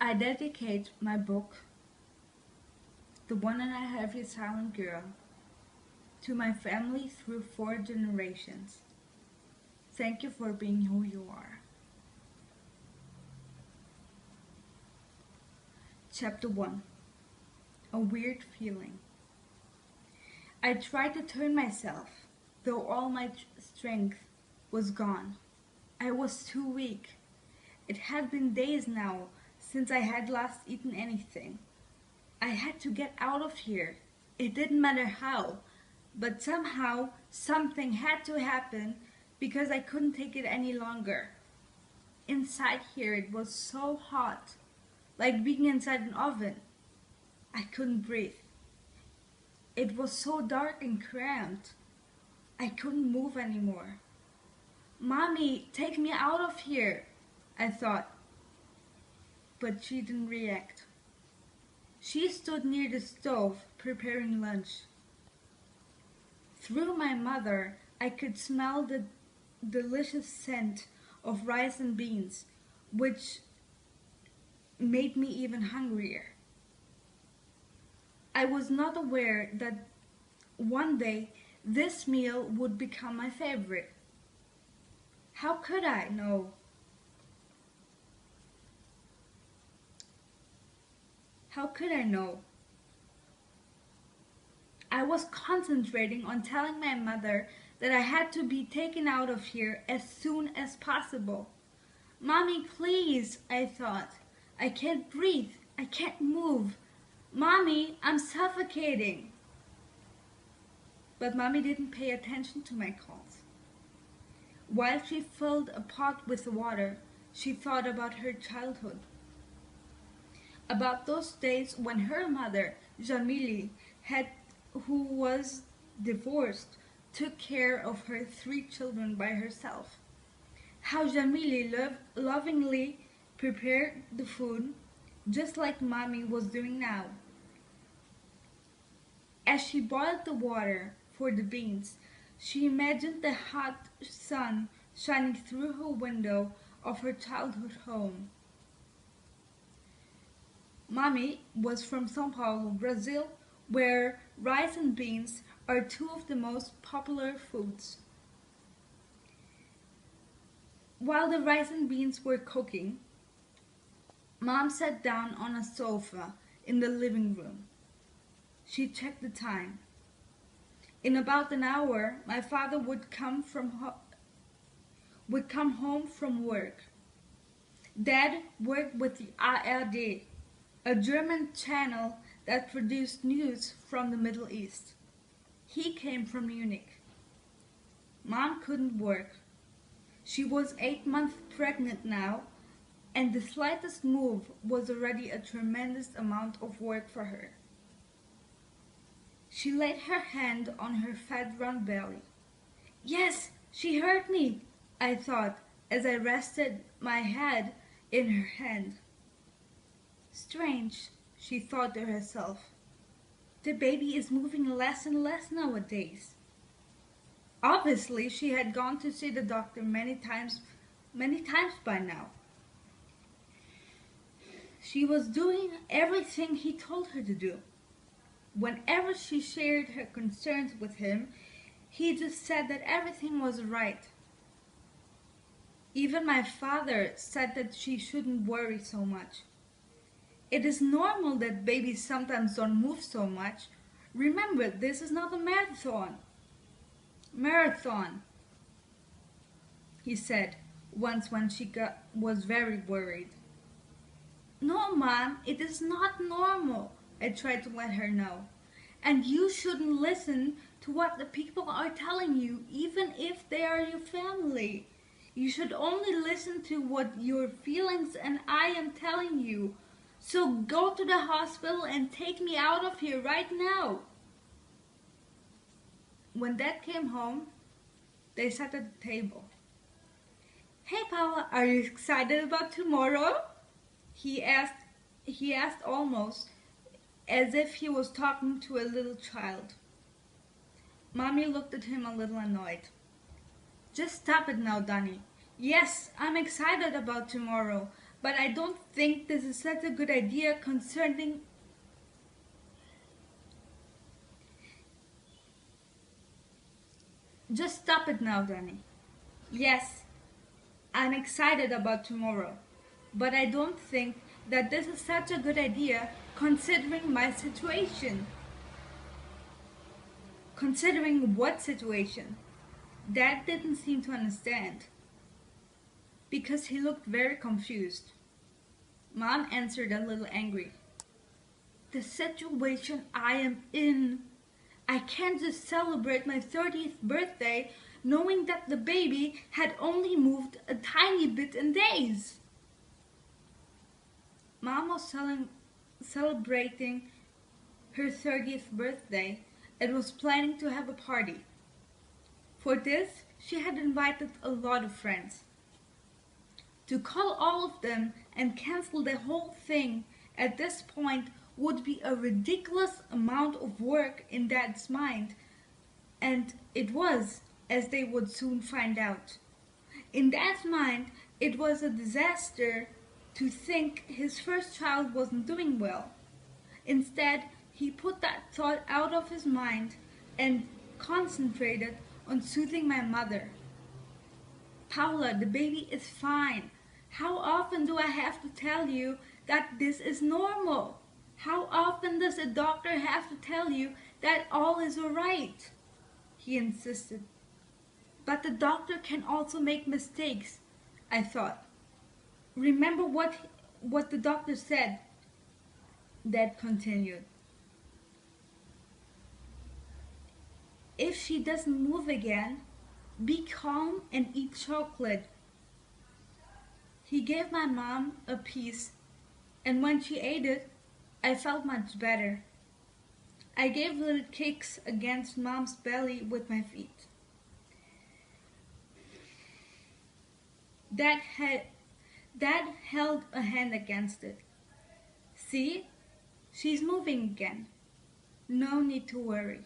I dedicate my book, The One and a Half Year Silent Girl, to my family through 4 generations. Thank you for being who you are. Chapter 1. A Weird Feeling. I tried to turn myself, though all my strength was gone. I was too weak. It had been days now since I had last eaten anything. I had to get out of here. It didn't matter how, but somehow something had to happen because I couldn't take it any longer. Inside here it was so hot, like being inside an oven. I couldn't breathe. It was so dark and cramped. I couldn't move anymore. Mommy, take me out of here, I thought. But she didn't react. She stood near the stove preparing lunch. Through my mother, I could smell the delicious scent of rice and beans, which made me even hungrier. I was not aware that one day this meal would become my favorite. How could I know? How could I know? I was concentrating on telling my mother that I had to be taken out of here as soon as possible. Mommy, please, I thought. I can't breathe. I can't move. Mommy, I'm suffocating. But Mommy didn't pay attention to my calls. While she filled a pot with water, she thought about her childhood. About those days when her mother, Amili, who was divorced, took care of her 3 children by herself. How Jamili lovingly prepared the food, just like Mommy was doing now. As she boiled the water for the beans, she imagined the hot sun shining through her window of her childhood home. Mommy was from São Paulo, Brazil, where rice and beans are 2 of the most popular foods. While the rice and beans were cooking, Mom sat down on a sofa in the living room. She checked the time. In about an hour, my father would come home from work. Dad worked with the ARD, a German channel that produced news from the Middle East. He came from Munich. Mom couldn't work. She was 8 months pregnant now, and the slightest move was already a tremendous amount of work for her. She laid her hand on her fat round belly. Yes, she heard me, I thought as I rested my head in her hand. Strange, she thought to herself. The baby is moving less and less nowadays. Obviously, she had gone to see the doctor many times by now. She was doing everything he told her to do. Whenever she shared her concerns with him, he just said that everything was right. Even my father said that she shouldn't worry so much. It is normal that babies sometimes don't move so much. Remember, this is not a marathon. Marathon, he said once when she was very worried. No, Mom, it is not normal, I tried to let her know. And you shouldn't listen to what the people are telling you, even if they are your family. You should only listen to what your feelings and I am telling you. So go to the hospital and take me out of here right now. When Dad came home, they sat at the table. Hey Paula, are you excited about tomorrow? He asked almost as if he was talking to a little child. Mommy looked at him a little annoyed. Just stop it now, Danny. Yes, I'm excited about tomorrow, But I don't think this is such a good idea concerning. Just stop it now, Danny. Yes, I'm excited about tomorrow, but I don't think that this is such a good idea considering my situation. Considering what situation? Dad didn't seem to understand because he looked very confused. Mom answered a little angry. The situation I am in. I can't just celebrate my 30th birthday knowing that the baby had only moved a tiny bit in days. Mom was celebrating her 30th birthday and was planning to have a party. For this, she had invited a lot of friends. To call all of them and cancel the whole thing at this point would be a ridiculous amount of work in Dad's mind, and it was, as they would soon find out. In Dad's mind, it was a disaster to think his first child wasn't doing well. Instead, he put that thought out of his mind and concentrated on soothing my mother. Paula, the baby is fine. How often do I have to tell you that this is normal? How often does a doctor have to tell you that all is alright? He insisted. But the doctor can also make mistakes, I thought. Remember what the doctor said? Dad continued. If she doesn't move again, be calm and eat chocolate. He gave my mom a piece, and when she ate it, I felt much better. I gave little kicks against Mom's belly with my feet. Dad held a hand against it. See? She's moving again. No need to worry.